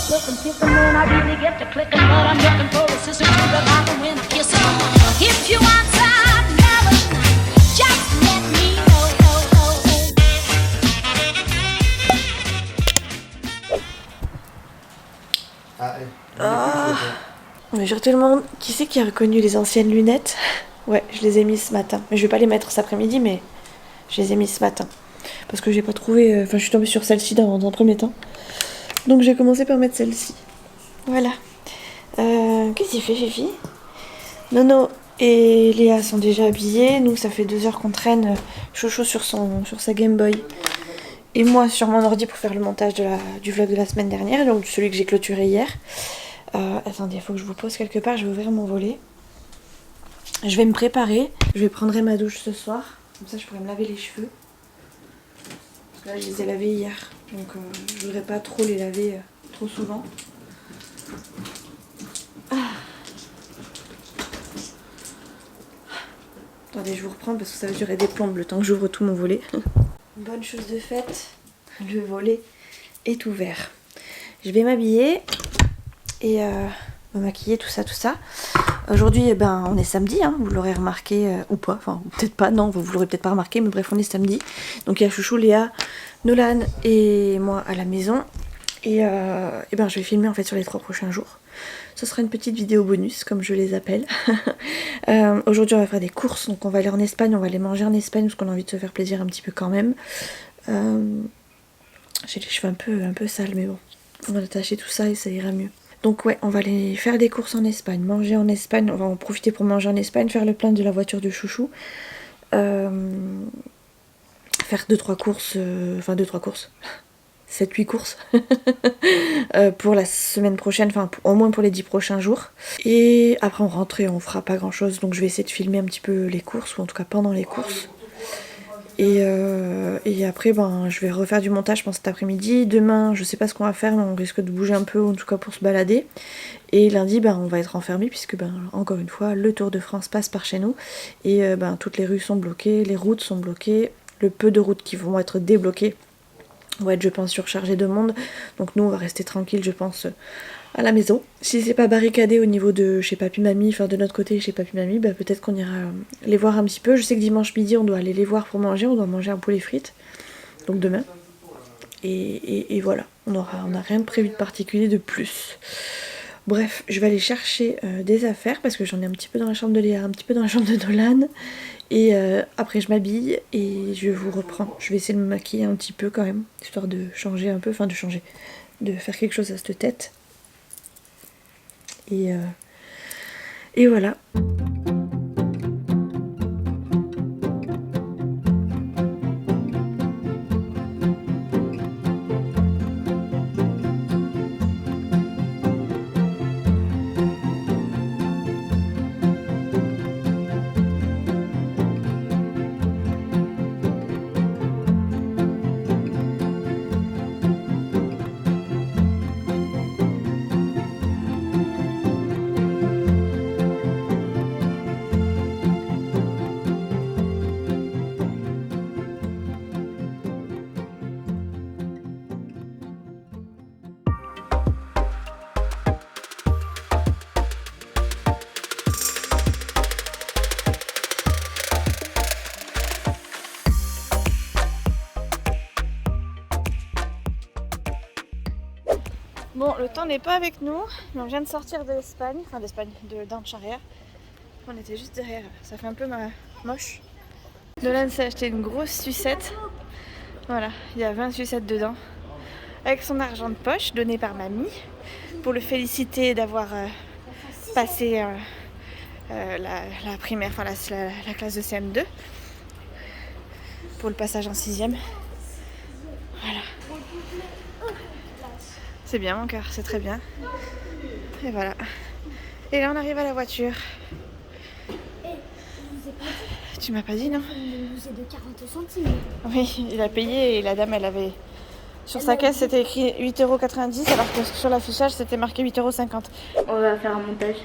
looking, kissing when I really get to clicking, but I'm looking for a sister to the bottom when I kiss her. If you want some melon, just let me know. Bonjour tout le monde. Qui c'est qui a reconnu les anciennes lunettes? Ouais, je les ai mises ce matin. Mais je vais pas les mettre cet après-midi, mais je les ai mises ce matin. Parce que j'ai pas trouvé... Enfin, je suis tombée sur celle-ci dans un premier temps. Donc j'ai commencé par mettre celle-ci. Voilà. Qu'est-ce qu'il fait, Fifi? Nono et Léa sont déjà habillés. Nous, ça fait 2 heures qu'on traîne Chocho sur sa Game Boy. Et moi sur mon ordi pour faire le montage du vlog de la semaine dernière. Donc celui que j'ai clôturé hier. Attendez, il faut que je vous pose quelque part. Je vais ouvrir mon volet. Je vais me préparer. Je vais prendre ma douche ce soir. Comme ça, je pourrais me laver les cheveux. Parce que là, je les ai lavés hier. Donc, je voudrais pas trop les laver trop souvent. Attendez, je vous reprends parce que ça va durer des plombes le temps que j'ouvre tout mon volet. Bonne chose de faite. Le volet est ouvert. Je vais m'habiller et me maquiller, tout ça. Aujourd'hui, on est samedi, hein, vous l'aurez remarqué ou pas, enfin peut-être pas, non, vous l'aurez peut-être pas remarqué, mais bref, on est samedi. Donc il y a Chouchou, Léa, Nolan et moi à la maison. Et je vais filmer en fait sur les 3 prochains jours. Ce sera une petite vidéo bonus, comme je les appelle. Aujourd'hui, on va faire des courses, donc on va aller en Espagne, on va aller manger en Espagne, parce qu'on a envie de se faire plaisir un petit peu quand même. J'ai les cheveux un peu sales, mais bon, on va attacher tout ça et ça ira mieux. Donc ouais, on va aller faire des courses en Espagne, manger en Espagne, on va en profiter pour manger en Espagne, faire le plein de la voiture de Chouchou. Faire 2-3 courses, 7-8 courses pour la semaine prochaine, enfin au moins pour les 10 prochains jours. Et après on rentre et on fera pas grand chose, donc je vais essayer de filmer un petit peu les courses, ou en tout cas pendant les courses. Et après je vais refaire du montage, je pense, cet après-midi. Demain je sais pas ce qu'on va faire, mais on risque de bouger un peu, en tout cas pour se balader. Et lundi on va être enfermés puisque encore une fois le Tour de France passe par chez nous. Et toutes les rues sont bloquées, les routes sont bloquées. Le peu de routes qui vont être débloquées vont être, je pense, surchargées de monde. Donc nous on va rester tranquille, je pense, à la maison. Si c'est pas barricadé au niveau de chez Papy Mamie, enfin de notre côté chez Papy Mamie, peut-être qu'on ira les voir un petit peu. Je sais que dimanche midi on doit aller les voir pour manger, on doit manger un poulet frites, donc demain. Et voilà, on n'a rien prévu de particulier de plus. Bref, je vais aller chercher des affaires parce que j'en ai un petit peu dans la chambre de Léa, un petit peu dans la chambre de Nolan. Et après je m'habille et je vous reprends. Je vais essayer de me maquiller un petit peu quand même, histoire de changer un peu, de faire quelque chose à cette tête. Et voilà. Bon, le temps n'est pas avec nous, mais on vient de sortir de l'Espagne, d'Ancharrière. On était juste derrière, ça fait un peu moche. Nolan s'est acheté une grosse sucette. Voilà, il y a 20 sucettes dedans. Avec son argent de poche donné par mamie, pour le féliciter d'avoir passé la primaire, enfin la classe de CM2. Pour le passage en 6ème. Voilà. C'est bien mon cœur, c'est très bien. Et voilà. Et là on arrive à la voiture. Tu m'as pas dit non? C'est de 40 centimes. Oui, il a payé et la dame elle avait... Sur sa caisse c'était écrit 8,90 € alors que sur l'affichage c'était marqué 8,50 €. On va faire un montage.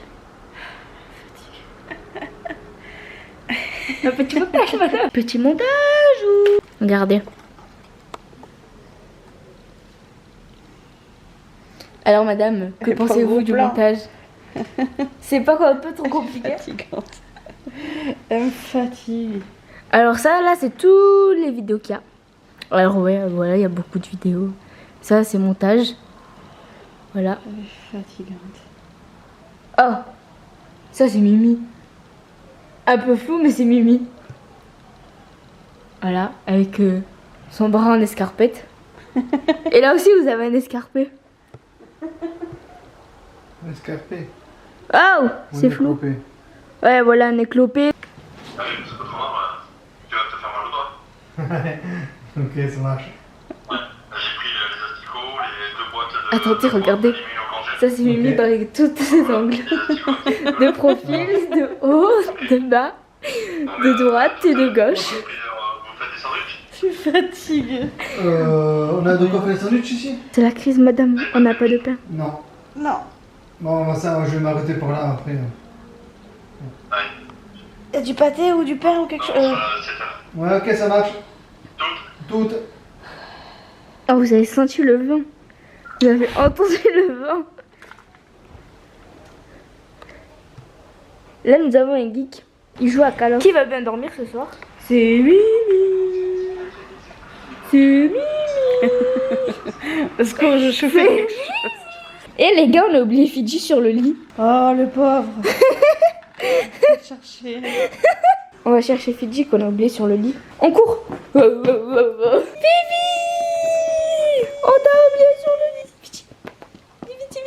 Un petit montage, madame. Petit montage ou... Regardez. Alors madame, que Elle prend pensez-vous gros du plan. montage? C'est pas un peu trop compliqué? Fatigante. Elle me fatigue. Alors ça, là, c'est tous les vidéos qu'il y a. Alors ouais, voilà, il y a beaucoup de vidéos. Ça, c'est montage. Voilà. Elle est fatigante. Oh, ça, c'est Mimi. Un peu flou, mais c'est Mimi. Voilà, avec son bras en escarpette. Et là aussi, vous avez un escarpé. Escarpé. Oh, Ou c'est flou. découpé. Ouais, voilà, un éclopé. Ah oui, parce qu'autrement, tu vas te faire mal au doigt. Ok, ça marche. Ouais. J'ai pris les asticots, les 2 boîtes de. Attendez, de regardez. j'ai mis au congèle. Ça, c'est Mimi Ok. avec tous ses angles. Les asticots. De profil, de haut, de bas, de droite et de gauche. Et puis, vous faites des sandwichs. Je suis fatiguée. On a de quoi faire les sandwichs ici? C'est la crise, madame. On n'a pas de pain. Non. Non. Bon, ça, je vais m'arrêter pour là après. Allez, Y a du pâté ou du pain ou quelque chose c'est ça. Ouais, ok, ça marche. Toutes. Oh, vous avez senti le vent. Vous avez entendu le vent. Là, nous avons un geek. Il joue à Call of. Qui va bien dormir ce soir? C'est Mimi. C'est Mimi. Parce que je fais. Et les gars, on a oublié Fidji sur le lit. Oh, le pauvre. Je vais chercher. On va chercher Fidji qu'on a oublié sur le lit. On court. Fifi, on t'a oublié sur le lit. Fidji. Viti.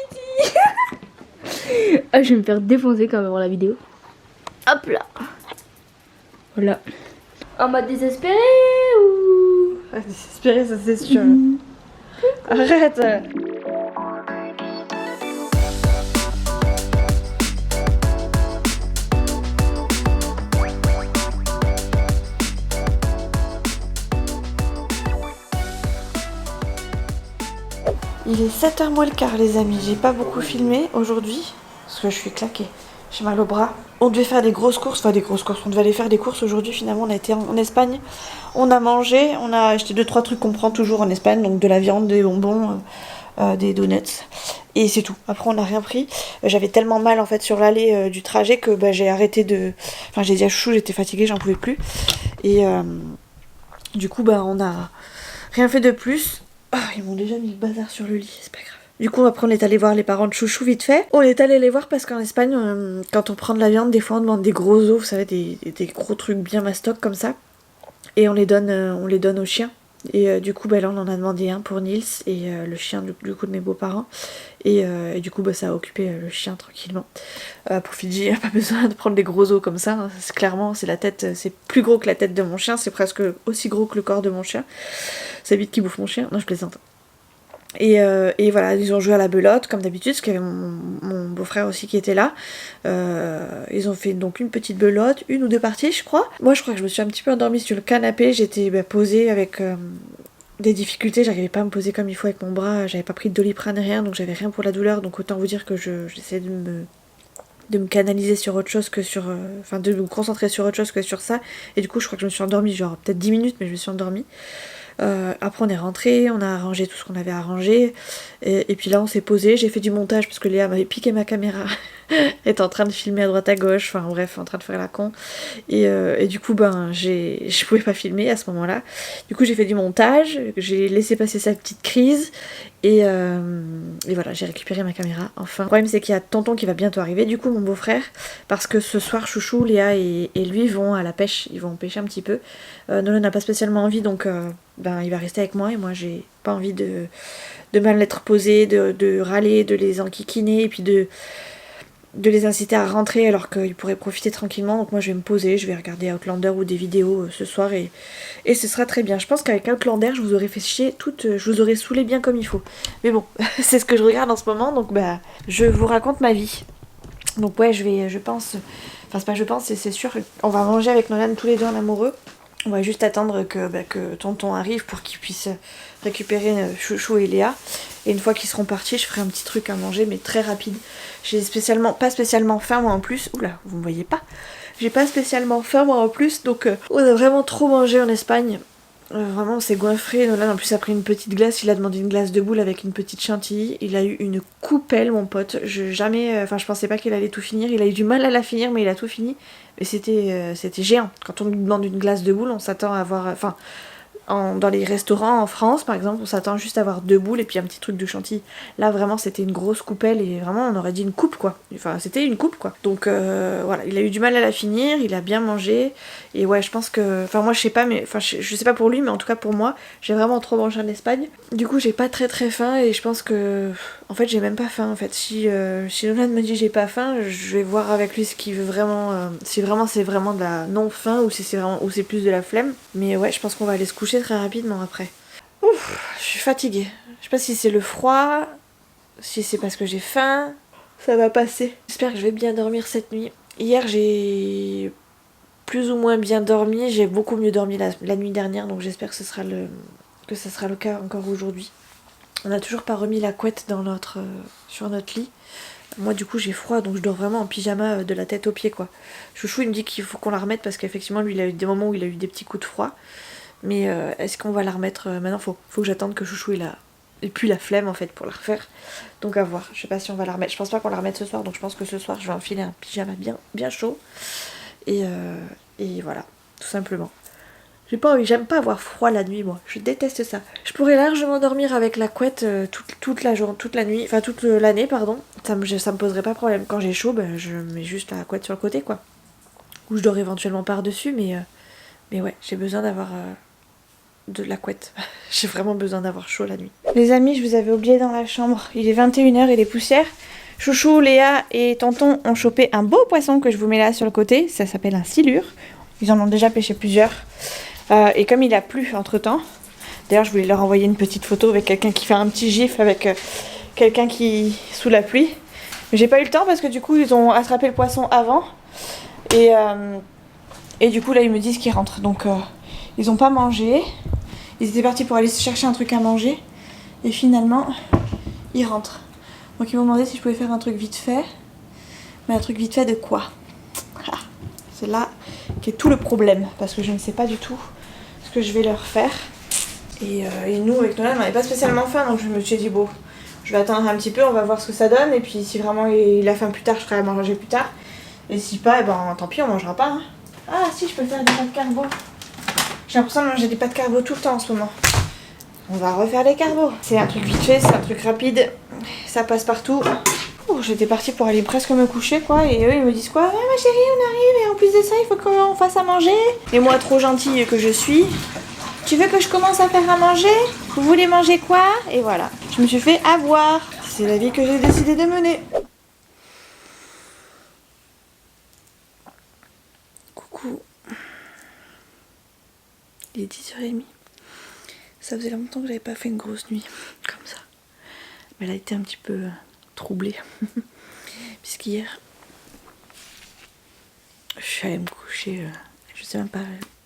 Ah, je vais me faire défoncer quand même voir la vidéo. Hop là. Voilà. En mode désespéré ou... Ah, désespéré, ça c'est sûr. Arrête. Il est 7h moins le quart les amis, j'ai pas beaucoup filmé aujourd'hui parce que je suis claquée, j'ai mal au bras. On devait faire des grosses courses, on devait aller faire des courses aujourd'hui finalement, on a été en Espagne, on a mangé, on a acheté 2-3 trucs qu'on prend toujours en Espagne, donc de la viande, des bonbons, des donuts et c'est tout. Après on n'a rien pris, j'avais tellement mal en fait sur l'allée du trajet que j'ai arrêté de... Enfin j'ai dit à Chouchou, j'étais fatiguée, j'en pouvais plus et du coup on a rien fait de plus. Ah, ils m'ont déjà mis le bazar sur le lit, c'est pas grave. Du coup, après, on est allé voir les parents de Chouchou vite fait. On est allé les voir parce qu'en Espagne, quand on prend de la viande, des fois on demande des gros os, vous savez, des gros trucs bien mastoc comme ça. Et on les donne aux chiens. Et du coup, là, on en a demandé un pour Nils et le chien du coup de mes beaux-parents. Et du coup, ça a occupé le chien tranquillement. Pour Fidji, il n'y a pas besoin de prendre des gros os comme ça. Hein. Clairement, c'est la tête, c'est plus gros que la tête de mon chien. C'est presque aussi gros que le corps de mon chien. C'est vite qui bouffe mon chien. Non, je plaisante. Et voilà, ils ont joué à la belote comme d'habitude, parce qu'il y avait mon beau-frère aussi qui était là. Ils ont fait donc une petite belote, 1 ou 2 parties je crois. Moi je crois que je me suis un petit peu endormie sur le canapé, j'étais posée avec des difficultés, j'arrivais pas à me poser comme il faut avec mon bras, j'avais pas pris de Doliprane rien, donc j'avais rien pour la douleur, donc autant vous dire que j'essaie de me canaliser sur autre chose que sur... Enfin de me concentrer sur autre chose que sur ça. Et du coup je crois que je me suis endormie genre peut-être 10 minutes, mais je me suis endormie. Après on est rentré, on a arrangé tout ce qu'on avait arrangé et puis là on s'est posé, j'ai fait du montage parce que Léa m'avait piqué ma caméra elle était en train de filmer à droite à gauche, enfin bref en train de faire la con et du coup je pouvais pas filmer à ce moment là, du coup j'ai fait du montage, j'ai laissé passer sa petite crise et voilà, j'ai récupéré ma caméra enfin. Le problème c'est qu'il y a tonton qui va bientôt arriver, du coup mon beau-frère, parce que ce soir Chouchou, Léa et lui vont à la pêche, ils vont pêcher un petit peu. Nolan n'a pas spécialement envie, donc il va rester avec moi et moi j'ai pas envie de mal être posée, de râler, de les enquiquiner et puis de les inciter à rentrer alors qu'ils pourraient profiter tranquillement. Donc moi je vais me poser, je vais regarder Outlander ou des vidéos ce soir et ce sera très bien. Je pense qu'avec Outlander je vous aurais fait chier je vous aurais saoulé bien comme il faut. Mais bon, c'est ce que je regarde en ce moment, donc je vous raconte ma vie. Donc ouais, c'est sûr, on va manger avec Nolan tous les deux en amoureux. On va juste attendre que tonton arrive pour qu'il puisse récupérer Chouchou et Léa. Et une fois qu'ils seront partis, je ferai un petit truc à manger, mais très rapide. J'ai pas spécialement faim moi en plus. Oula, vous me voyez pas. J'ai pas spécialement faim moi en plus, donc on a vraiment trop mangé en Espagne. Vraiment, c'est goinfré. Nolan, en plus, a pris une petite glace. Il a demandé une glace de boule avec une petite chantilly. Il a eu une coupelle, mon pote. Je pensais pas qu'il allait tout finir. Il a eu du mal à la finir, mais il a tout fini. Mais c'était géant. Quand on nous demande une glace de boule, on s'attend à avoir... dans les restaurants en France, par exemple, on s'attend juste à avoir 2 boules et puis un petit truc de chantilly. Là, vraiment, c'était une grosse coupelle et vraiment, on aurait dit une coupe, quoi. Enfin, c'était une coupe, quoi. Donc, voilà, il a eu du mal à la finir, il a bien mangé. Et ouais, je pense que... Enfin, moi, je sais pas, mais... Enfin, je sais pas pour lui, mais en tout cas pour moi, j'ai vraiment trop mangé en Espagne. Du coup, j'ai pas très très faim et je pense que... En fait, j'ai même pas faim, en fait. Si Nolan me dit j'ai pas faim, je vais voir avec lui ce qu'il veut vraiment... si vraiment c'est vraiment de la non-faim ou si c'est plus de la flemme. Mais ouais, je pense qu'on va aller se coucher très rapidement après. Ouf, je suis fatiguée. Je sais pas si c'est le froid, si c'est parce que j'ai faim. Ça va passer. J'espère que je vais bien dormir cette nuit. Hier, j'ai plus ou moins bien dormi. J'ai beaucoup mieux dormi la nuit dernière, donc j'espère que ça sera le cas encore aujourd'hui. On n'a toujours pas remis la couette sur notre lit. Moi du coup j'ai froid, donc je dors vraiment en pyjama de la tête aux pieds, quoi. Chouchou il me dit qu'il faut qu'on la remette parce qu'effectivement lui il a eu des moments où il a eu des petits coups de froid. Mais est-ce qu'on va la remettre maintenant? Faut que j'attende que Chouchou ait plus la flemme en fait pour la refaire. Donc à voir. Je sais pas si on va la remettre. Je pense pas qu'on la remette ce soir, donc je pense que ce soir je vais enfiler un pyjama bien chaud. Et voilà, tout simplement. J'aime pas avoir froid la nuit, moi. Je déteste ça. Je pourrais largement dormir avec la couette toute la nuit, enfin toute l'année, pardon. Ça me poserait pas problème. Quand j'ai chaud, je mets juste la couette sur le côté, quoi. Ou je dors éventuellement par-dessus, mais ouais, j'ai besoin d'avoir de la couette. J'ai vraiment besoin d'avoir chaud la nuit. Les amis, je vous avais oublié dans la chambre. Il est 21h, il est poussière. Chouchou, Léa et Tonton ont chopé un beau poisson que je vous mets là sur le côté. Ça s'appelle un silure. Ils en ont déjà pêché plusieurs. Et comme il a plu entre temps, d'ailleurs je voulais leur envoyer une petite photo avec quelqu'un qui fait un petit gif avec quelqu'un qui sous la pluie. Mais j'ai pas eu le temps parce que du coup ils ont attrapé le poisson avant. Et du coup là ils me disent qu'ils rentrent. Donc ils ont pas mangé. Ils étaient partis pour aller se chercher un truc à manger. Et finalement ils rentrent. Donc ils m'ont demandé si je pouvais faire un truc vite fait. Mais un truc vite fait de quoi? C'est là qu'est tout le problème. Parce que je ne sais pas du tout ce que je vais leur faire. Et nous avec Nolan on n'avait pas spécialement faim. Donc je me suis dit bon, je vais attendre un petit peu, on va voir ce que ça donne. Et puis si vraiment il a faim plus tard, je ferai à manger plus tard. Et si pas, eh ben tant pis, on mangera pas. Hein. Ah si, je peux faire des pâtes carbo. J'ai l'impression de manger des pâtes carbo tout le temps en ce moment. On va refaire les carbos. C'est un truc vite fait, c'est un truc rapide. Ça passe partout. J'étais partie pour aller presque me coucher, quoi. Et eux, ils me disent quoi? Ouais, ma chérie, on arrive. Et en plus de ça, il faut qu'on fasse à manger. Et moi, trop gentille que je suis. Tu veux que je commence à faire à manger? Vous voulez manger quoi? Et voilà. Je me suis fait avoir. C'est la vie que j'ai décidé de mener. Coucou. Il est 10h30. Ça faisait longtemps que j'avais pas fait une grosse nuit comme ça. Mais elle a été un petit peu troublée. Puisqu'hier, je suis allée me coucher, je sais même pas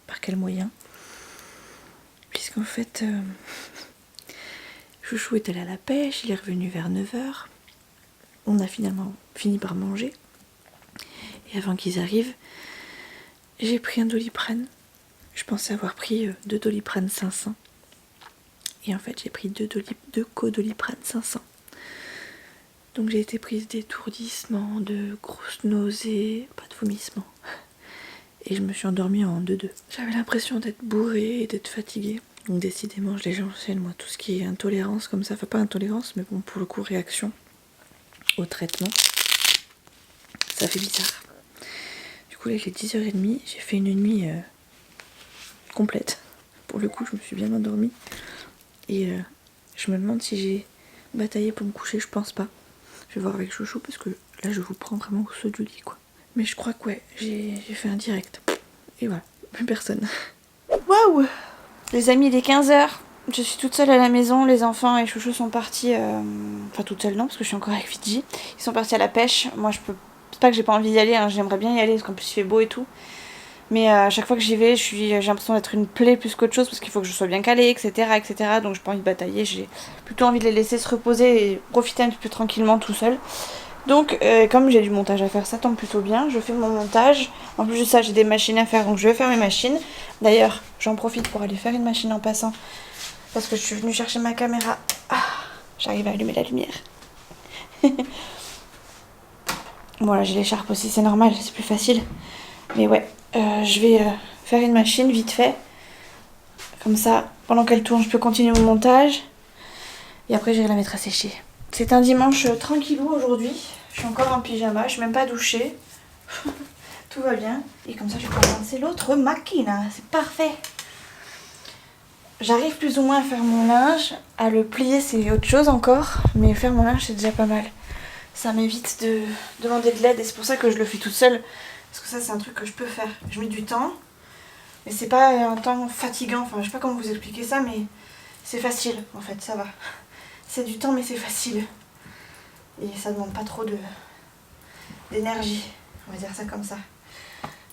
par quel moyen. Puisqu'en fait, Chouchou est allé à la pêche, il est revenu vers 9h. On a finalement fini par manger. Et avant qu'ils arrivent, j'ai pris un Doliprane. Je pensais avoir pris 2 Doliprane 500. Et en fait, j'ai pris 2 Codoliprane 500. Donc j'ai été prise d'étourdissement, de grosses nausées, pas de vomissement. Et je me suis endormie en 2-2. J'avais l'impression d'être bourrée et d'être fatiguée. Donc décidément, je les enchaîne, moi, tout ce qui est intolérance comme ça. Enfin, pas intolérance, mais bon, pour le coup, réaction au traitement. Ça fait bizarre. Du coup, là, il est 10h30. J'ai fait une nuit complète. Pour le coup, je me suis bien endormie. Et je me demande si j'ai bataillé pour me coucher. Je pense pas. Je vais voir avec Chouchou parce que là, je vous prends vraiment au saut du lit, quoi. Mais je crois que ouais, j'ai fait un direct. Et voilà, plus personne. Waouh! Les amis, il est 15h. Je suis toute seule à la maison. Les enfants et Chouchou sont partis... Enfin, toute seule non, parce que je suis encore avec Fidji. Ils sont partis à la pêche. Moi, je peux... C'est pas que j'ai pas envie d'y aller, hein. J'aimerais bien y aller, parce qu'en plus, il fait beau et tout. Mais à chaque fois que j'y vais, j'ai l'impression d'être une plaie plus qu'autre chose, parce qu'il faut que je sois bien calée, etc. etc. Donc, j'ai pas envie de batailler. J'ai plutôt envie de les laisser se reposer et profiter un petit peu tranquillement tout seul. Donc comme j'ai du montage à faire, ça tombe plutôt bien. Je fais mon montage. En plus de ça, j'ai des machines à faire, donc je vais faire mes machines. D'ailleurs, j'en profite pour aller faire une machine en passant. Parce que je suis venue chercher ma caméra. Ah, j'arrive à allumer la lumière. Voilà, j'ai l'écharpe aussi, c'est normal, c'est plus facile. Mais ouais, je vais faire une machine vite fait. Comme ça, pendant qu'elle tourne, je peux continuer mon montage. Et après, j'irai la mettre à sécher. C'est un dimanche tranquillou aujourd'hui. Je suis encore en pyjama, je suis même pas douchée. Tout va bien. Et comme ça, je vais pouvoir lancer l'autre machine. C'est parfait. J'arrive plus ou moins à faire mon linge. À le plier, c'est autre chose encore. Mais faire mon linge, c'est déjà pas mal. Ça m'évite de demander de l'aide. Et c'est pour ça que je le fais toute seule. Parce que ça, c'est un truc que je peux faire. Je mets du temps. Mais c'est pas un temps fatigant. Enfin, je sais pas comment vous expliquer ça, mais c'est facile. En fait, ça va. C'est du temps, mais c'est facile. Et ça demande pas trop d'énergie. On va dire ça comme ça.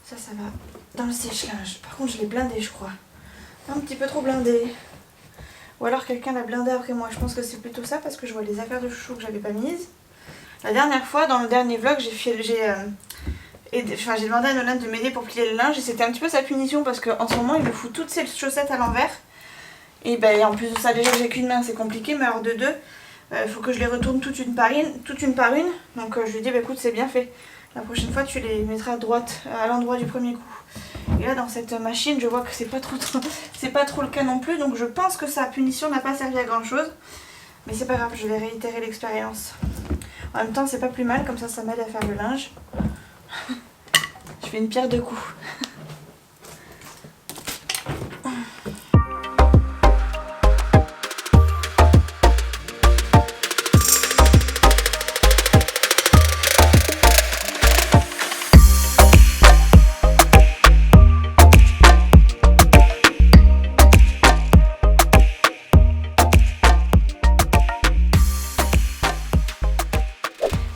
Ça va dans le sèche-linge. Par contre, je l'ai blindé, je crois. Un petit peu trop blindé. Ou alors quelqu'un l'a blindé après moi. Je pense que c'est plutôt ça parce que je vois les affaires de chouchou que j'avais pas mises. La dernière fois, dans le dernier vlog, j'ai demandé à Nolan de m'aider pour plier le linge. Et c'était un petit peu sa punition parce qu'en ce moment, il me fout toutes ses chaussettes à l'envers. Et ben, en plus de ça, déjà que j'ai qu'une main, c'est compliqué. Mais alors de deux, il faut que je les retourne toutes une par une. Donc je lui dis, bah, écoute, c'est bien fait. La prochaine fois, tu les mettras à droite, à l'endroit du premier coup. Et là, dans cette machine, je vois que c'est pas trop le cas non plus. Donc je pense que sa punition n'a pas servi à grand chose. Mais c'est pas grave, je vais réitérer l'expérience. En même temps, c'est pas plus mal, comme ça m'aide à faire le linge. Je fais une pierre deux coups.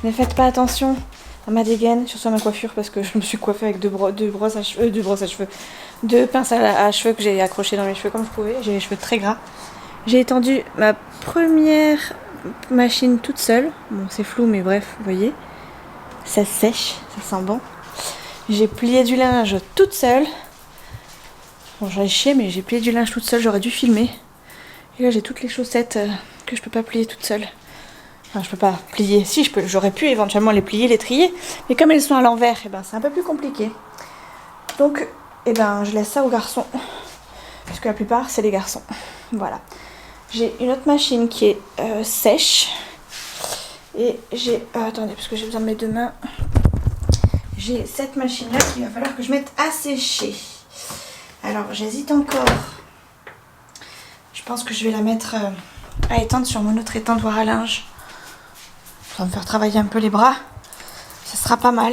Ne faites pas attention à ma dégaine, surtout à ma coiffure, parce que je me suis coiffée avec deux pinces à cheveux que j'ai accrochées dans mes cheveux comme je pouvais. J'ai les cheveux très gras. J'ai étendu ma première machine toute seule. Bon, c'est flou, mais bref, vous voyez. Ça sèche, ça sent bon. J'ai plié du linge toute seule. Bon, j'en ai chié, mais j'ai plié du linge toute seule, j'aurais dû filmer. Et là, j'ai toutes les chaussettes que je peux pas plier toute seule. Enfin, je peux pas plier. Si, j'aurais pu éventuellement les plier, les trier. Mais comme elles sont à l'envers, eh ben, c'est un peu plus compliqué. Donc, eh ben, je laisse ça aux garçons. Puisque la plupart, c'est les garçons. Voilà. J'ai une autre machine qui est sèche. Et j'ai... attendez, parce que j'ai besoin de mes deux mains. J'ai cette machine-là qu'il va falloir que je mette à sécher. Alors, j'hésite encore. Je pense que je vais la mettre à étendre sur mon autre étendoir à linge. Ça va me faire travailler un peu les bras. Ça sera pas mal.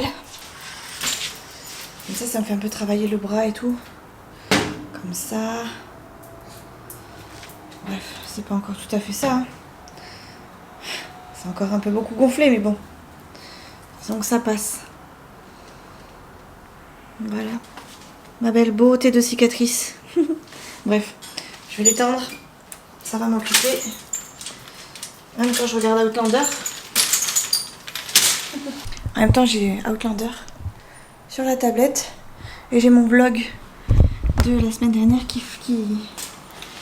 Comme ça me fait un peu travailler le bras et tout. Comme ça. Bref, c'est pas encore tout à fait ça. Hein. C'est encore un peu beaucoup gonflé, mais bon. Donc ça passe. Voilà. Ma belle beauté de cicatrice. Bref, je vais l'étendre. Ça va m'occuper. Même quand je regarde Outlander. En même temps, j'ai Outlander sur la tablette et j'ai mon vlog de la semaine dernière qui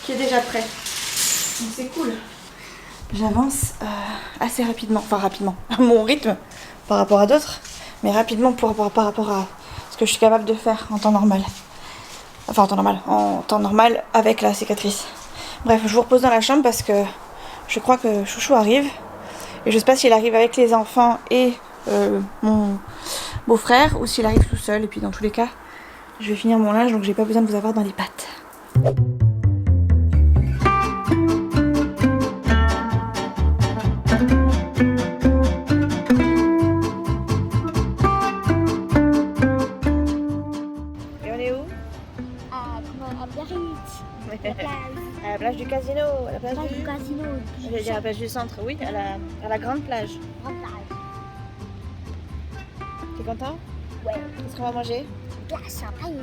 est déjà prêt. Donc c'est cool. J'avance assez rapidement, enfin rapidement, à mon rythme par rapport à d'autres, mais rapidement par rapport à ce que je suis capable de faire en temps normal. Enfin en temps normal avec la cicatrice. Bref, je vous repose dans la chambre parce que je crois que Chouchou arrive. Et je sais pas s'il arrive avec les enfants et mon beau-frère ou s'il arrive tout seul. Et puis dans tous les cas, je vais finir mon linge donc j'ai pas besoin de vous avoir dans les pattes. Et on est où? À Biarritz, À la plage du casino, à la plage du casino, Je vais dire à la plage du centre, oui, à la grande plage. grande plage. T'es content? Ouais, Qu'est-ce qu'on va manger? glace, champagne.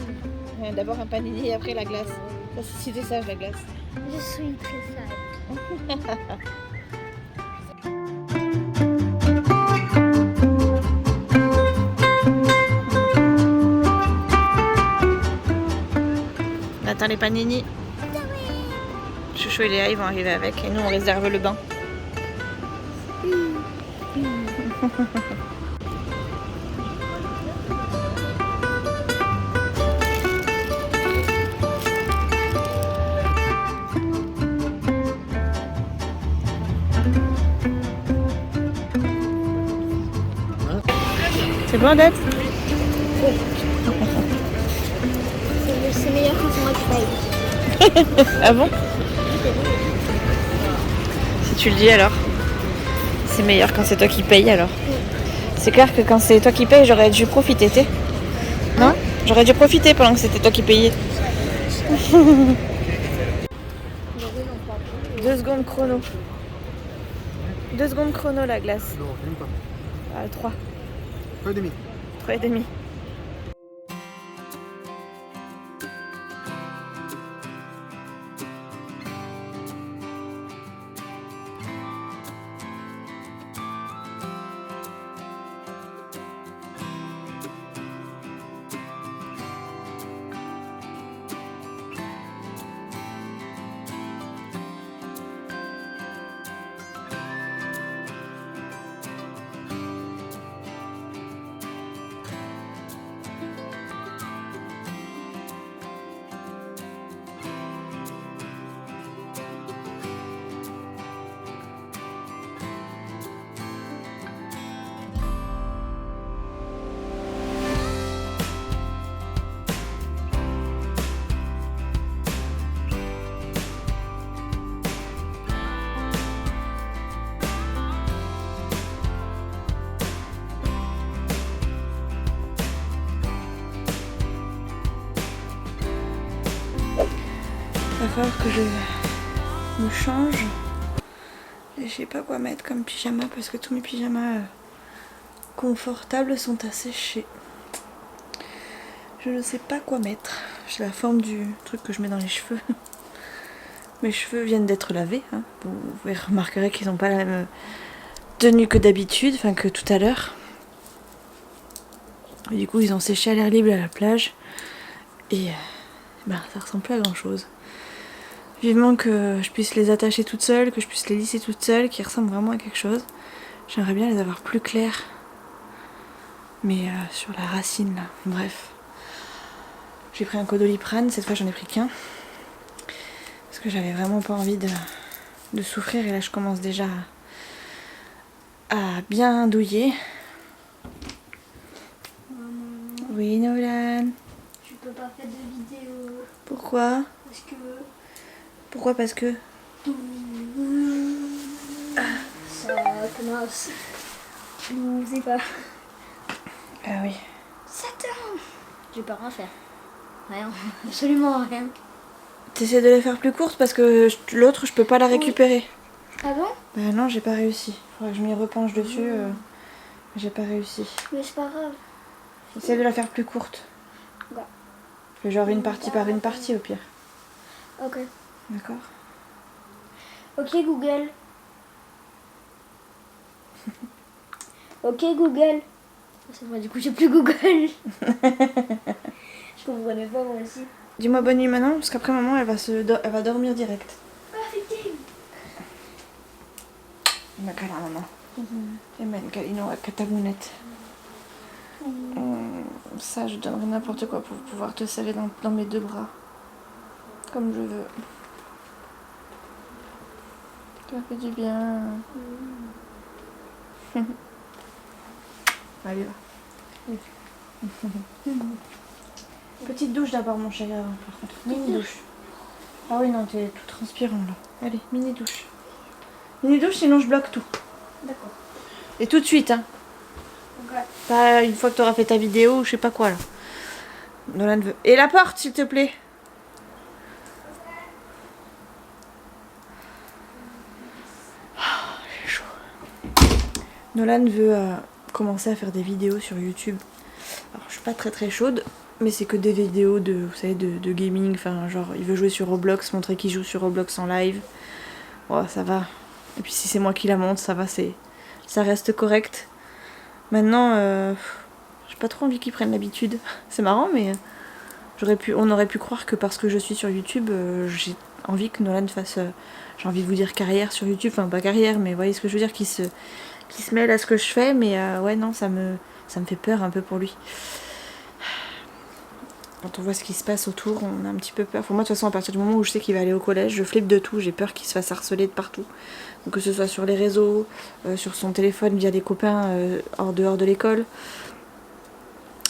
D'abord un panini et après la glace. Ça, c'est si t'es sage la glace. Je suis très sage. les panini. Chouchou et Léa ils vont arriver avec et nous on réserve le bain. C'est bon d'être? C'est meilleur quand c'est moi qui paye. Ah bon? Si tu le dis alors. C'est meilleur quand c'est toi qui paye alors. C'est clair que quand c'est toi qui paye, j'aurais dû profiter, t'es? Non? J'aurais dû profiter pendant que c'était toi qui payais. 2 secondes chrono. 2 secondes chrono la glace. Non, même pas. Ah, 3. 3,5. 3,5. Il va falloir que je me change. Et je sais pas quoi mettre comme pyjama parce que tous mes pyjamas confortables sont à sécher. Je ne sais pas quoi mettre. J'ai la forme du truc que je mets dans les cheveux. Mes cheveux viennent d'être lavés. Hein. Vous remarquerez qu'ils n'ont pas la même tenue que d'habitude, enfin que tout à l'heure. Du coup ils ont séché à l'air libre à la plage. Et ça ressemble plus à grand chose. Vivement que je puisse les attacher toutes seules, que je puisse les lisser toutes seules, qui ressemblent vraiment à quelque chose. J'aimerais bien les avoir plus claires. Mais sur la racine là, bref. J'ai pris un Codoliprane, cette fois j'en ai pris qu'un. Parce que j'avais vraiment pas envie de souffrir et là je commence déjà à bien douiller. Oui Nolan. Je peux pas faire de vidéo. Pourquoi? Parce que... Pourquoi? Parce que... Ça commence. Je sais pas. Ah oui. Satan! Je vais pas rien faire. Rien. Absolument rien. T'essaies de les faire plus courtes parce que l'autre je peux pas la récupérer. Ah bon? Bah non, j'ai pas réussi. Faudrait que je m'y repenche dessus. J'ai pas réussi. Mais c'est pas grave. Essaie de la faire plus courte. Ouais. Fais genre une partie par une partie au pire. Ok. D'accord. Ok Google. Ok Google. C'est vrai, du coup j'ai plus Google. Je comprenais pas moi aussi. Dis-moi bonne nuit maintenant parce qu'après maman elle va dormir direct. Ma cala maman. Et même calino à catabounette. Ça je donnerais n'importe quoi pour pouvoir te serrer dans mes 2 bras. Comme je veux. Ça fait du bien. Allez va. Petite douche d'abord mon chéri avant, par contre. Mini douche. Ah oui non t'es tout transpirant là. Allez, mini douche. Mini douche sinon je bloque tout. D'accord. Et tout de suite hein. Ok. Pas une fois que t'auras fait ta vidéo ou je sais pas quoi là. Nolan veut. Et la porte s'il te plaît. J'ai chaud. Nolan veut commencer à faire des vidéos sur YouTube. Alors je suis pas très chaude, mais c'est que des vidéos vous savez, de gaming. Enfin genre il veut jouer sur Roblox, montrer qu'il joue sur Roblox en live. Ouais, ça va. Et puis si c'est moi qui la monte, ça va, ça reste correct. Maintenant, j'ai pas trop envie qu'ils prennent l'habitude. C'est marrant, mais On aurait pu croire que parce que je suis sur YouTube, j'ai envie que Nolan fasse, j'ai envie de vous dire carrière sur YouTube, enfin pas carrière, mais vous voyez ce que je veux dire, qui se mêle à ce que je fais, mais ouais non, ça me fait peur un peu pour lui. Quand on voit ce qui se passe autour, on a un petit peu peur. Enfin, moi de toute façon, à partir du moment où je sais qu'il va aller au collège, je flippe de tout, j'ai peur qu'il se fasse harceler de partout. Donc, que ce soit sur les réseaux, sur son téléphone, via des copains hors dehors de l'école,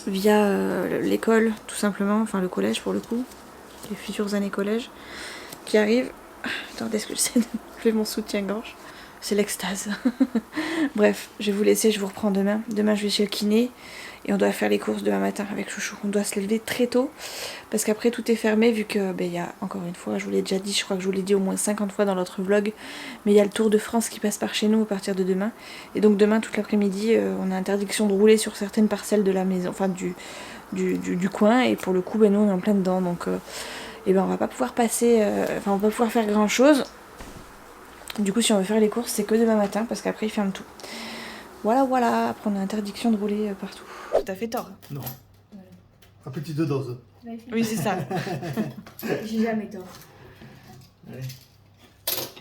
via l'école tout simplement, enfin le collège pour le coup, les futures années collège qui arrivent. Attendez, est-ce que j'essaie de faire mon soutien-gorge? C'est l'extase. Bref, je vais vous laisser, je vous reprends demain. Demain je vais chez le kiné et on doit faire les courses demain matin avec Chouchou. On doit se lever très tôt parce qu'après tout est fermé vu que, il y a encore une fois, je vous l'ai déjà dit, je crois que je vous l'ai dit au moins 50 fois dans l'autre vlog, mais il y a le Tour de France qui passe par chez nous à partir de demain. Et donc demain toute l'après-midi, on a interdiction de rouler sur certaines parcelles de la maison, enfin du coin, et pour le coup, nous on est en plein dedans, donc on va pas pouvoir passer, on va pas pouvoir faire grand chose. Du coup si on veut faire les courses c'est que demain matin parce qu'après ils ferment tout. Voilà, après on a interdiction de rouler partout. T'as fait tort. Non. À petite dose. Oui c'est ça. J'ai jamais tort. Allez.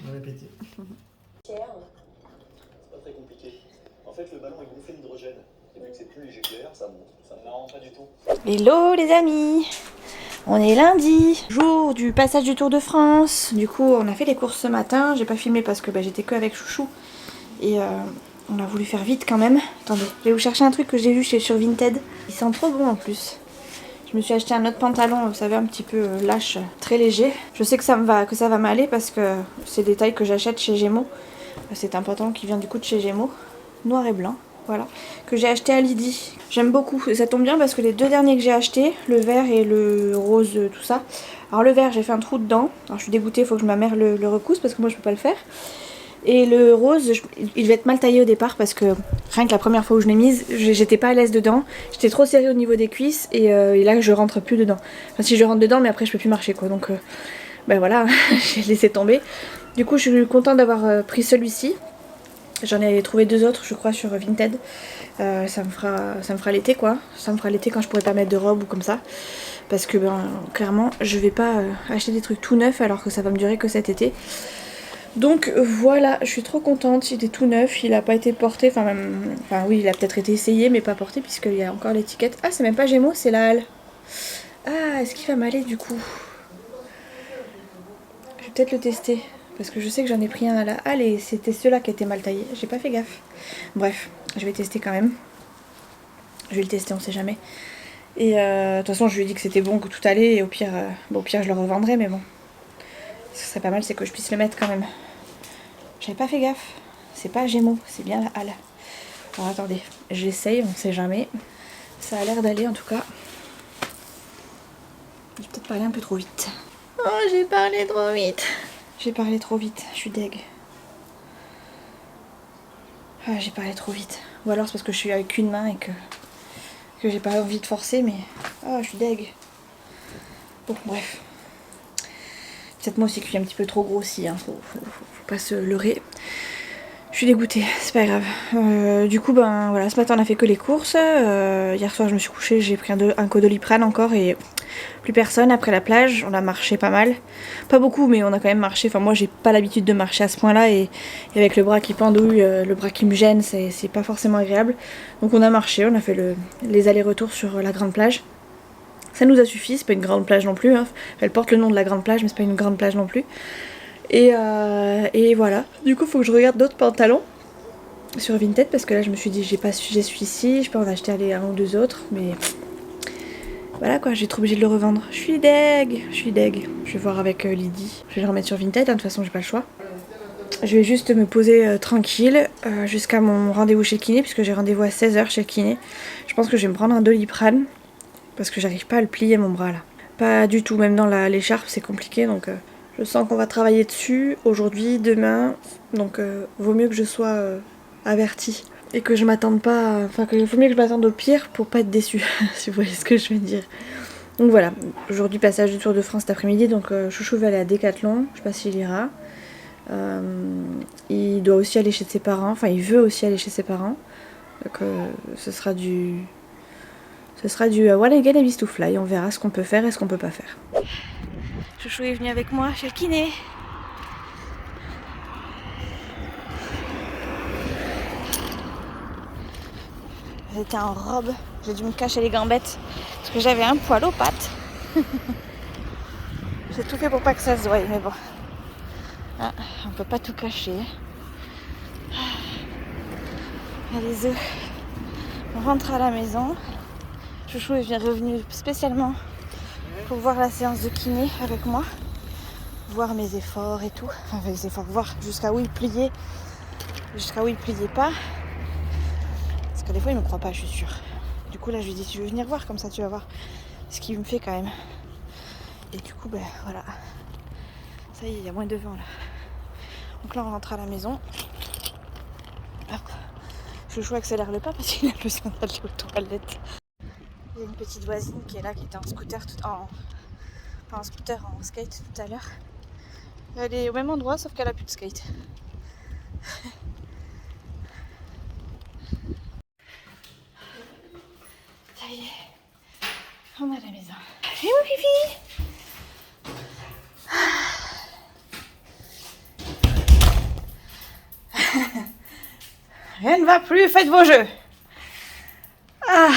Bon appétit. C'est pas très compliqué. En fait, le ballon est gonflé d'hydrogène. Et vu que c'est plus léger que l'air, ça monte. Ça ne m'arrange pas du tout. Hello les amis, on est lundi, jour du passage du Tour de France. Du coup on a fait les courses ce matin, j'ai pas filmé parce que j'étais que avec Chouchou. Et on a voulu faire vite quand même. Attendez, je vais vous chercher un truc que j'ai vu sur Vinted. Il sent trop bon en plus. Je me suis acheté un autre pantalon, vous savez, un petit peu lâche, très léger. Je sais que ça va m'aller parce que c'est des tailles que j'achète chez Gémeaux. C'est un pantalon qui vient du coup de chez Gémeaux, noir et blanc. Voilà, que j'ai acheté à Lydie. J'aime beaucoup, et ça tombe bien parce que les deux derniers que j'ai achetés, le vert et le rose, tout ça. Alors le vert, j'ai fait un trou dedans. Alors je suis dégoûtée, il faut que ma mère le recousse parce que moi je peux pas le faire. Et le rose, il devait être mal taillé au départ parce que rien que la première fois où je l'ai mise, j'étais pas à l'aise dedans. J'étais trop serrée au niveau des cuisses et là je rentre plus dedans. Enfin si je rentre dedans, mais après je peux plus marcher quoi. Donc voilà, j'ai laissé tomber. Du coup je suis contente d'avoir pris celui-ci. J'en ai trouvé deux autres je crois sur Vinted. Ça me fera l'été quoi. Ça me fera l'été quand je pourrai pas mettre de robe ou comme ça. Parce que clairement je vais pas acheter des trucs tout neufs alors que ça va me durer que cet été. Donc voilà, je suis trop contente, il est tout neuf, il a pas été porté, enfin oui il a peut-être été essayé mais pas porté puisqu'il y a encore l'étiquette. Ah c'est même pas Gémeaux, c'est la Halle. Ah est-ce qu'il va m'aller du coup? Je vais peut-être le tester. Parce que je sais que j'en ai pris un à la Halle et c'était ceux-là qui étaient mal taillés. J'ai pas fait gaffe. Bref, je vais tester quand même. Je vais le tester, on sait jamais. Et de toute façon, je lui ai dit que c'était bon, que tout allait. Et au pire, je le revendrai, mais bon. Ce serait pas mal, c'est que je puisse le mettre quand même. J'avais pas fait gaffe. C'est pas Gémeaux, c'est bien la Halle. Alors attendez, j'essaye, on sait jamais. Ça a l'air d'aller en tout cas. J'ai peut-être parlé un peu trop vite. Oh, j'ai parlé trop vite. J'ai parlé trop vite, je suis deg. Ah, j'ai parlé trop vite. Ou alors c'est parce que je suis avec une main et que j'ai pas envie de forcer, mais... Ah, je suis deg. Bon, bref. Peut-être moi aussi que je suis un petit peu trop grossie, hein. Faut pas se leurrer. Je suis dégoûtée, c'est pas grave. Du coup, voilà, ce matin on a fait que les courses. Hier soir je me suis couchée, j'ai pris un Codoliprane encore et plus personne. Après la plage, on a marché pas mal. Pas beaucoup, mais on a quand même marché. Enfin, moi j'ai pas l'habitude de marcher à ce point-là et avec le bras qui pendouille, le bras qui me gêne, c'est pas forcément agréable. Donc on a marché, on a fait les allers-retours sur la grande plage. Ça nous a suffi, c'est pas une grande plage non plus. Hein. Elle porte le nom de la grande plage, mais c'est pas une grande plage non plus. Et voilà. Du coup, faut que je regarde d'autres pantalons sur Vinted parce que là, je me suis dit, j'ai celui-ci, je peux en acheter un ou deux autres, mais voilà quoi, j'ai trop obligée de le revendre. Je suis deg. Je vais voir avec Lydie. Je vais le remettre sur Vinted, hein, de toute façon, j'ai pas le choix. Je vais juste me poser tranquille jusqu'à mon rendez-vous chez le kiné, puisque j'ai rendez-vous à 16h chez le kiné. Je pense que je vais me prendre un Doliprane parce que j'arrive pas à le plier mon bras là. Pas du tout, même dans l'écharpe, c'est compliqué donc. Je sens qu'on va travailler dessus aujourd'hui, demain, donc vaut mieux que je sois avertie et que je m'attende pas, enfin que vaut mieux que je m'attende au pire pour pas être déçue, si vous voyez ce que je veux dire. Donc voilà, aujourd'hui passage du Tour de France cet après-midi, donc Chouchou va aller à Décathlon, je sais pas s'il ira. Il doit aussi aller chez ses parents, enfin il veut aussi aller chez ses parents, donc ce sera Ce sera du One Again et Beast to Fly. On verra ce qu'on peut faire et ce qu'on peut pas faire. Chouchou est venu avec moi chez le kiné. J'étais en robe, j'ai dû me cacher les gambettes parce que j'avais un poil aux pattes. J'ai tout fait pour pas que ça se voie, mais bon. Ah, on peut pas tout cacher. Allez, on rentre à la maison. Chouchou est revenu spécialement pour voir la séance de kiné avec moi. Voir mes efforts et tout. Enfin, mes efforts, voir jusqu'à où il pliait, jusqu'à où il pliait pas. Parce que des fois il me croit pas, je suis sûre. Du coup là je lui dis, tu veux venir voir, comme ça tu vas voir ce qu'il me fait quand même. Et du coup ben voilà. Ça y est, il y a moins de vent là. Donc là on rentre à la maison. Hop. Chouchou accélère le pas parce qu'il a besoin d'aller aux toilettes. Il y a une petite voisine qui est là, qui était en scooter en skate tout à l'heure. Elle est au même endroit sauf qu'elle a plus de skate. Ça y est, on est à la maison. J'ai mon pipi. Rien ne va plus, faites vos jeux. Ah.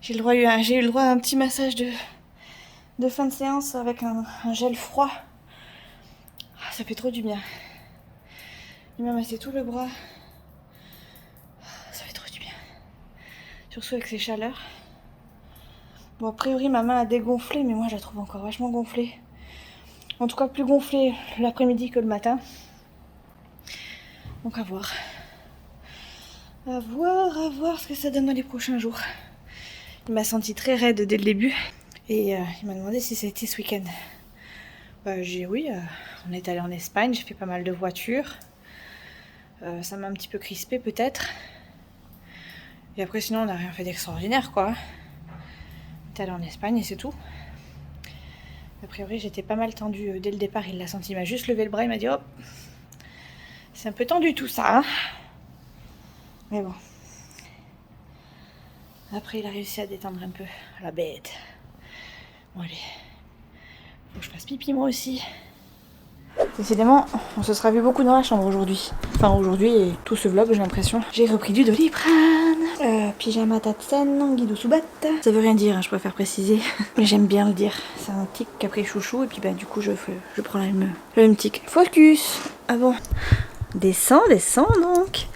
J'ai eu le droit à un petit massage de fin de séance avec un gel froid. Ah, ça fait trop du bien. Il m'a massé tout le bras. Ça fait trop du bien. Surtout avec ces chaleurs. Bon, a priori, ma main a dégonflé, mais moi, je la trouve encore vachement gonflée. En tout cas, plus gonflée l'après-midi que le matin. Donc, à voir. À voir ce que ça donne dans les prochains jours. Il m'a senti très raide dès le début. Et il m'a demandé si c'était ce week-end. J'ai dit oui. On est allé en Espagne, j'ai fait pas mal de voitures. Ça m'a un petit peu crispé peut-être. Et après, sinon, on n'a rien fait d'extraordinaire, quoi. On est allé en Espagne et c'est tout. A priori, j'étais pas mal tendue dès le départ. Il l'a senti, il m'a juste levé le bras, il m'a dit hop. C'est un peu tendu tout ça, hein. Mais bon. Après, il a réussi à détendre un peu la bête. Bon, allez. Faut que je fasse pipi moi aussi. Décidément, on se sera vu beaucoup dans la chambre aujourd'hui. Enfin, aujourd'hui et tout ce vlog, j'ai l'impression. J'ai repris du Doliprane, pyjama Tatsen, Guido Soubat. Ça veut rien dire, hein, je préfère préciser. Mais j'aime bien le dire. C'est un tic qu'a pris Chouchou et puis bah, du coup, je prends le même tic. Focus. Ah bon. Descends donc.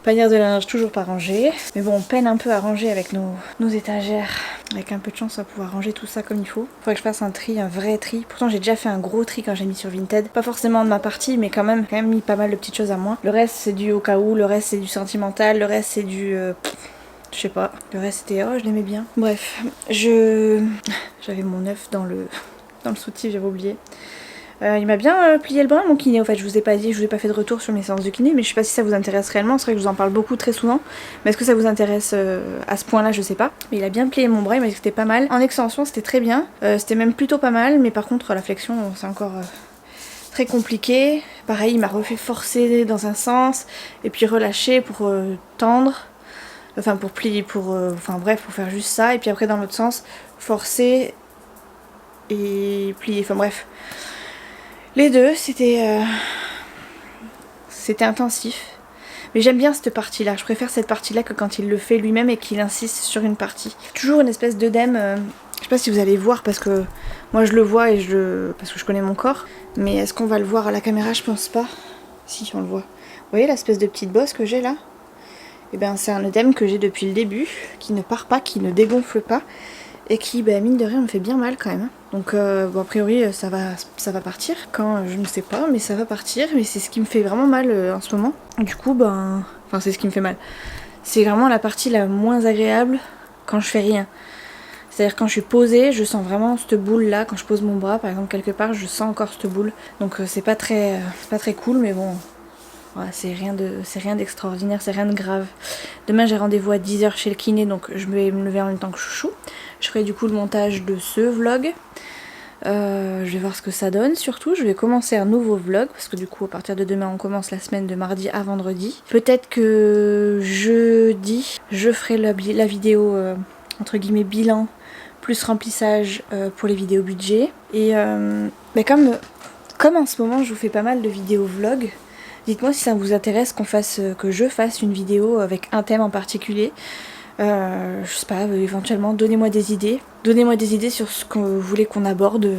Panière de linge toujours pas rangée. Mais bon, on peine un peu à ranger avec nos étagères. Avec un peu de chance, on va pouvoir ranger tout ça comme il faut. Faudrait que je fasse un tri, un vrai tri. Pourtant, j'ai déjà fait un gros tri quand j'ai mis sur Vinted. Pas forcément de ma partie, mais quand même mis pas mal de petites choses à moi. Le reste, c'est du au cas où. Le reste, c'est du sentimental. Le reste, c'est du... je sais pas. Le reste, c'était... Oh, je l'aimais bien. Bref, j'avais mon œuf dans le soutif, j'avais oublié. Il m'a bien plié le bras mon kiné, en fait je vous ai pas dit, je vous ai pas fait de retour sur mes séances de kiné, mais je sais pas si ça vous intéresse réellement, c'est vrai que je vous en parle beaucoup très souvent, mais est-ce que ça vous intéresse à ce point là, je sais pas. Mais il a bien plié mon bras, il m'a dit que c'était pas mal, en extension c'était très bien, c'était même plutôt pas mal, mais par contre la flexion c'est encore très compliqué. Pareil, il m'a refait forcer dans un sens, et puis relâcher pour tendre, enfin pour plier, enfin bref, pour faire juste ça, et puis après dans l'autre sens, forcer et plier, enfin bref. Les deux, c'était intensif. Mais j'aime bien cette partie-là. Je préfère cette partie-là que quand il le fait lui-même et qu'il insiste sur une partie. Toujours une espèce d'œdème. Je sais pas si vous allez voir parce que moi je le vois parce que je connais mon corps. Mais est-ce qu'on va le voir à la caméra? Je pense pas. Si, on le voit. Vous voyez l'espèce de petite bosse que j'ai là? Et ben c'est un œdème que j'ai depuis le début, qui ne part pas, qui ne dégonfle pas. Et qui, bah, mine de rien, me fait bien mal quand même. Donc, bon, a priori, ça va partir. Quand, je ne sais pas, mais ça va partir. Mais c'est ce qui me fait vraiment mal en ce moment. Du coup, ben... Enfin, c'est ce qui me fait mal. C'est vraiment la partie la moins agréable quand je fais rien. C'est-à-dire quand je suis posée, je sens vraiment cette boule-là. Quand je pose mon bras, par exemple, quelque part, je sens encore cette boule. Donc, c'est pas très cool, mais bon... Voilà, c'est rien d'extraordinaire, c'est rien de grave. Demain j'ai rendez-vous à 10h chez le kiné, donc je vais me lever en même temps que Chouchou. Je ferai du coup le montage de ce vlog. Je vais voir ce que ça donne. Surtout, je vais commencer un nouveau vlog parce que du coup, à partir de demain, on commence la semaine de mardi à vendredi. Peut-être que jeudi, je ferai la vidéo entre guillemets bilan plus remplissage pour les vidéos budget. Et comme en ce moment, je vous fais pas mal de vidéos vlog. Dites-moi si ça vous intéresse que je fasse une vidéo avec un thème en particulier. Je sais pas, éventuellement donnez-moi des idées. Donnez-moi des idées sur ce que vous voulez qu'on aborde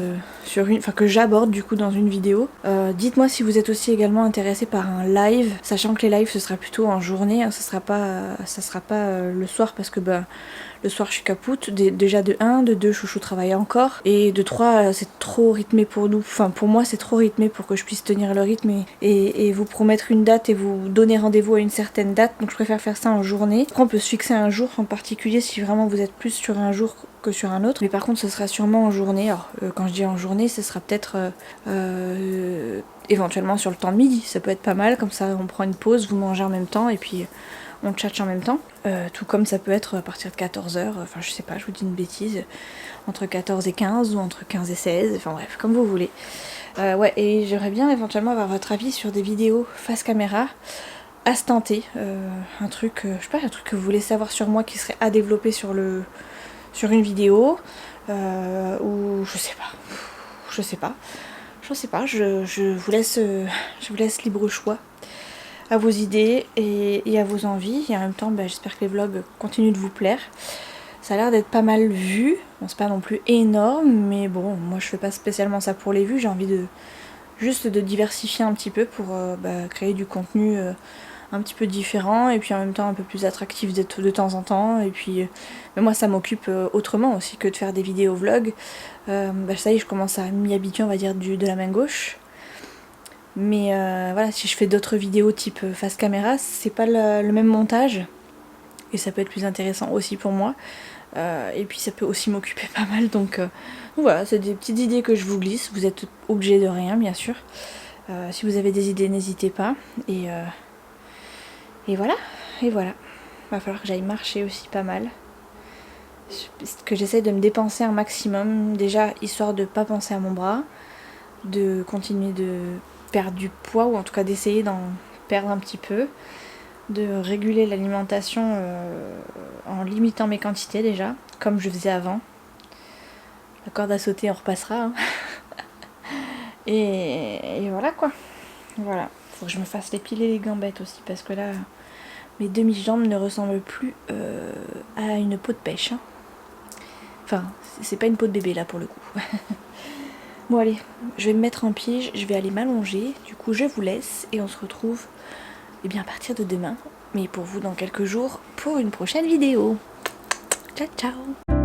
que j'aborde du coup dans une vidéo. Dites-moi si vous êtes aussi également intéressé par un live, sachant que les lives ce sera plutôt en journée, hein, ça sera pas le soir parce que le soir je suis capoute. Déjà de 1, de 2 Chouchou travaille encore, et de 3 c'est trop rythmé pour nous, enfin pour moi c'est trop rythmé pour que je puisse tenir le rythme et vous promettre une date et vous donner rendez-vous à une certaine date, donc je préfère faire ça en journée. Après on peut se fixer un jour en particulier si vraiment vous êtes plus sur un jour que sur un autre, mais par contre ce sera sûrement en journée. Alors quand je dis en journée, ce sera peut-être éventuellement sur le temps de midi, ça peut être pas mal, comme ça on prend une pause, vous mangez en même temps et puis on tchatche en même temps. Tout comme ça peut être à partir de 14h, enfin je sais pas, je vous dis une bêtise, entre 14 et 15 ou entre 15 et 16, enfin bref, comme vous voulez. Ouais, et j'aimerais bien éventuellement avoir votre avis sur des vidéos face caméra à ce tenter, un truc, je sais pas, un truc que vous voulez savoir sur moi qui serait à développer sur une vidéo, ou je sais pas, je vous laisse libre choix à vos idées et à vos envies, et en même temps j'espère que les vlogs continuent de vous plaire. Ça a l'air d'être pas mal vu, bon c'est pas non plus énorme, mais bon moi je fais pas spécialement ça pour les vues, j'ai envie juste de diversifier un petit peu pour créer du contenu un petit peu différent et puis en même temps un peu plus attractif de temps en temps, et puis mais moi ça m'occupe autrement aussi que de faire des vidéos vlogs. Ça y est, je commence à m'y habituer, on va dire, de la main gauche. Mais voilà, si je fais d'autres vidéos type face caméra, c'est pas le même montage et ça peut être plus intéressant aussi pour moi. Et puis ça peut aussi m'occuper pas mal, donc voilà, c'est des petites idées que je vous glisse. Vous êtes obligé de rien bien sûr. Si vous avez des idées, n'hésitez pas. Et voilà. Va falloir que j'aille marcher aussi pas mal. Que j'essaie de me dépenser un maximum, déjà histoire de pas penser à mon bras, de continuer de perdre du poids, ou en tout cas d'essayer d'en perdre un petit peu, de réguler l'alimentation en limitant mes quantités déjà, comme je faisais avant. La corde à sauter, on repassera. Hein. Et voilà quoi. Voilà. Faut que je me fasse épiler les gambettes aussi, parce que là, mes demi-jambes ne ressemblent plus à une peau de pêche. Hein. Enfin, c'est pas une peau de bébé là pour le coup. Bon allez, je vais me mettre en pige, je vais aller m'allonger. Du coup, je vous laisse et on se retrouve à partir de demain. Mais pour vous dans quelques jours, pour une prochaine vidéo. Ciao, ciao!